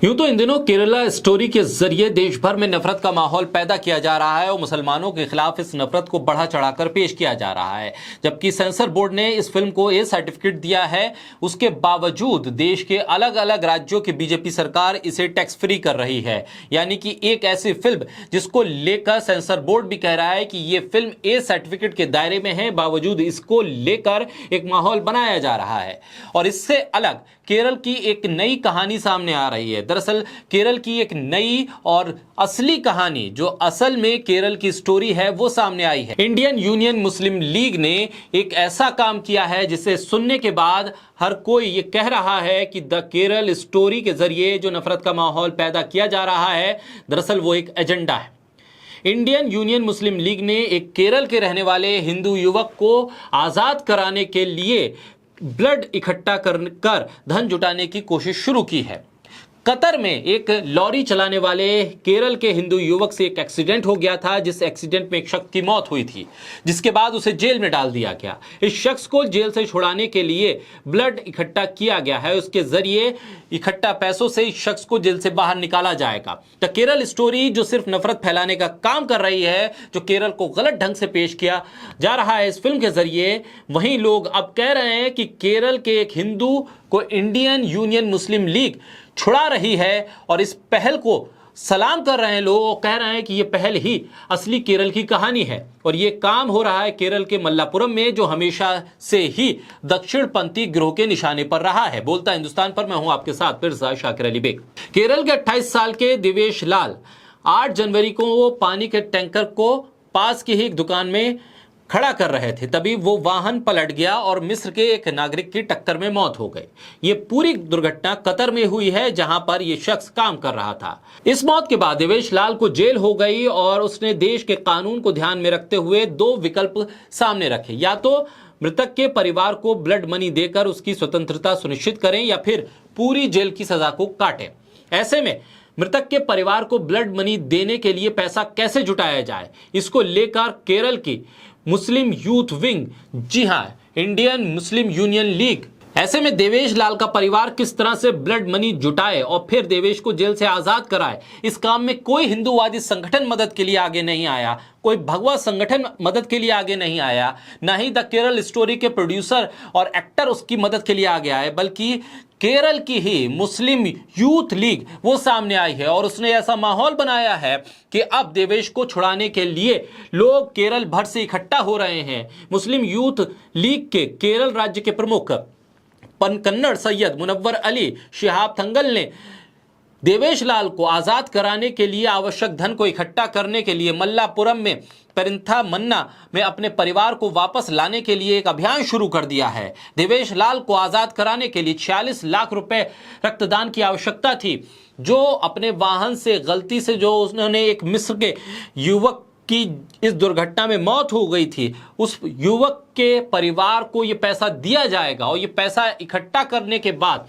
यूं तो इन दिनों केरला स्टोरी के जरिए देश भर में नफरत का माहौल पैदा किया जा रहा है और मुसलमानों के खिलाफ इस नफरत को बढ़ा चढ़ाकर पेश किया जा रहा है। जबकि सेंसर बोर्ड ने इस फिल्म को ए सर्टिफिकेट दिया है, उसके बावजूद देश के अलग अलग राज्यों की बीजेपी सरकार इसे टैक्स फ्री कर रही है। यानी कि एक ऐसी फिल्म जिसको लेकर सेंसर बोर्ड भी कह रहा है कि ये फिल्म ए सर्टिफिकेट के दायरे में है, बावजूद इसको लेकर एक माहौल बनाया जा रहा है। और इससे अलग केरल की एक नई कहानी सामने आ रही है। दरअसल केरल की एक नई और असली कहानी, जो असल में केरल की स्टोरी है, वो सामने आई है। इंडियन यूनियन मुस्लिम लीग ने एक ऐसा काम किया है जिसे सुनने के बाद हर कोई ये कह रहा है कि द केरल स्टोरी के जरिए जो नफरत का माहौल पैदा किया जा रहा है, दरअसल वो एक एजेंडा है। इंडियन यूनियन मुस्लिम लीग ने एक केरल के रहने वाले हिंदू युवक को आजाद कराने के लिए ब्लड इकट्ठा कर धन जुटाने की कोशिश शुरू की है। कतर में एक लॉरी चलाने वाले केरल के हिंदू युवक से एक एक्सीडेंट हो गया था, जिस एक्सीडेंट में एक शख्स की मौत हुई थी, जिसके बाद उसे जेल में डाल दिया गया। इस शख्स को जेल से छुड़ाने के लिए ब्लड इकट्ठा किया गया है। उसके जरिए इकट्ठा पैसों से इस शख्स को जेल से बाहर निकाला जाएगा। द केरल स्टोरी जो सिर्फ नफरत फैलाने का काम कर रही है, जो केरल को गलत ढंग से पेश किया जा रहा है इस फिल्म के जरिए, वहीं लोग अब कह रहे हैं कि केरल के एक हिंदू को इंडियन यूनियन मुस्लिम लीग छुड़ा रही है और इस पहल को सलाम कर रहे हैं लोग और कह रहे हैं कि यह पहल ही असली केरल की कहानी है। और यह काम हो रहा है केरल के मल्लापुरम में, जो हमेशा से ही दक्षिणपंथी गिरोह के निशाने पर रहा है। बोलता हिंदुस्तान पर मैं हूं आपके साथ फिर शाकिर अली बेग। केरल के 28 साल के दिवेश लाल 8 जनवरी को वो पानी के टैंकर को पास की ही एक दुकान में खड़ा कर रहे थे, तभी वो वाहन पलट गया और मिस्र के एक नागरिक की टक्कर में मौत हो गई। ये पूरी दुर्घटना कतर में हुई है, जहां पर ये शख्स काम कर रहा था। इस मौत के बाद देवेश लाल को जेल हो गई और उसने देश के कानून को ध्यान में रखते हुए 2 विकल्प सामने रखे। या तो मृतक के परिवार को ब्लड मनी देकर उसकी स्वतंत्रता सुनिश्चित करें, या फिर पूरी जेल की सजा को काटें। ऐसे में मृतक के परिवार को ब्लड मनी देने के लिए पैसा कैसे जुटाया जाए, इसको लेकर केरल की मुस्लिम यूथ विंग, जी हां, इंडियन मुस्लिम यूनियन लीग, ऐसे में देवेश लाल का परिवार किस तरह से ब्लड मनी जुटाए और फिर देवेश को जेल से आजाद कराए, इस काम में कोई हिंदूवादी संगठन मदद के लिए आगे नहीं आया, कोई भगवा संगठन मदद के लिए आगे नहीं आया, ना ही द केरल स्टोरी के प्रोड्यूसर और एक्टर उसकी मदद के लिए आगे आए, बल्कि केरल की ही मुस्लिम यूथ लीग वो सामने आई है और उसने ऐसा माहौल बनाया है कि अब देवेश को छुड़ाने के लिए लोग केरल भर से इकट्ठा हो रहे हैं। मुस्लिम यूथ लीग के केरल राज्य के प्रमुख कन्नड़ सैयद मुनव्वर अली शिहाब थंगल ने देवेश लाल को आजाद कराने के लिए आवश्यक धन को इकट्ठा करने के लिए मल्लापुरम में पेरिंथा मन्ना में अपने परिवार को वापस लाने के लिए एक अभियान शुरू कर दिया है। देवेश लाल को आजाद कराने के लिए 46 लाख रुपए रक्तदान की आवश्यकता थी। जो अपने वाहन से गलती से जो उन्होंने एक मिस्र के युवक की इस दुर्घटना में मौत हो गई थी, उस युवक के परिवार को यह पैसा दिया जाएगा और यह पैसा इकट्ठा करने के बाद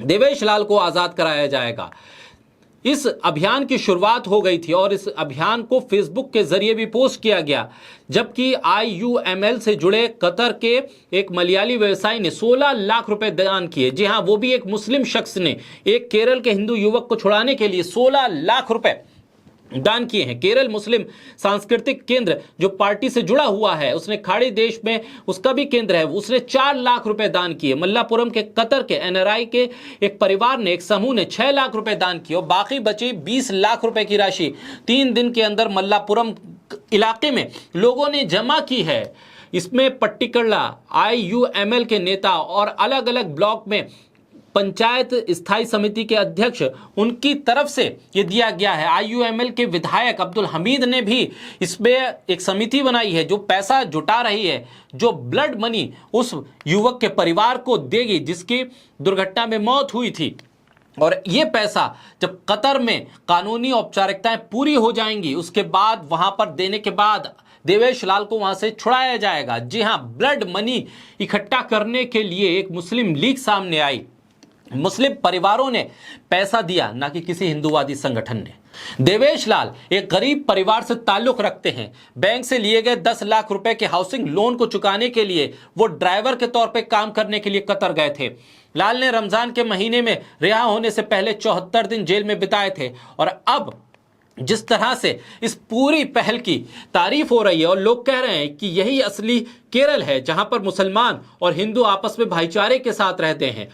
देवेश लाल को आजाद कराया जाएगा। इस अभियान की शुरुआत हो गई थी और इस अभियान को फेसबुक के जरिए भी पोस्ट किया गया, जबकि IUML से जुड़े कतर के एक मलयाली व्यवसायी ने 16 लाख रुपए दान किए। जी हां, वो भी एक मुस्लिम शख्स ने एक केरल के हिंदू युवक को छुड़ाने के लिए 16 लाख रुपए दान किए हैं। केरल मुस्लिम सांस्कृतिक केंद्र जो पार्टी से जुड़ा हुआ है, उसने खाड़ी देश में उसका भी केंद्र है, उसने 4 लाख रुपए दान किए। मल्लापुरम के कतर के NRI के एक परिवार ने, एक समूह ने 6 लाख रुपए दान किए और बाकी बची 20 लाख रुपए की राशि 3 दिन के अंदर मल्लापुरम इलाके में लोगों ने जमा की है। इसमें पट्टिकल्ला IUML के नेता और अलग अलग ब्लॉक में पंचायत स्थायी समिति के अध्यक्ष, उनकी तरफ से ये दिया गया है। IUML के विधायक अब्दुल हमीद ने भी इसमें एक समिति बनाई है जो पैसा जुटा रही है, जो ब्लड मनी उस युवक के परिवार को देगी जिसकी दुर्घटना में मौत हुई थी। और ये पैसा जब कतर में कानूनी औपचारिकताएं पूरी हो जाएंगी, उसके बाद वहां पर देने के बाद देवेश लाल को वहां से छुड़ाया जाएगा। जी हां, ब्लड मनी इकट्ठा करने के लिए एक मुस्लिम लीग सामने आई। मुस्लिम परिवारों ने पैसा दिया, ना कि किसी हिंदूवादी संगठन ने। देवेश लाल एक गरीब परिवार से ताल्लुक रखते हैं। बैंक से लिए गए 10 लाख रुपए के हाउसिंग लोन को चुकाने के लिए वो ड्राइवर के तौर पे काम करने के लिए कतर गए थे। लाल ने रमजान के महीने में रिहा होने से पहले 74 दिन जेल में बिताए थे और अब जिस तरह से इस पूरी पहल की तारीफ हो रही है और लोग कह रहे हैं कि यही असली केरल है जहां पर मुसलमान और हिंदू आपस में भाईचारे के साथ रहते हैं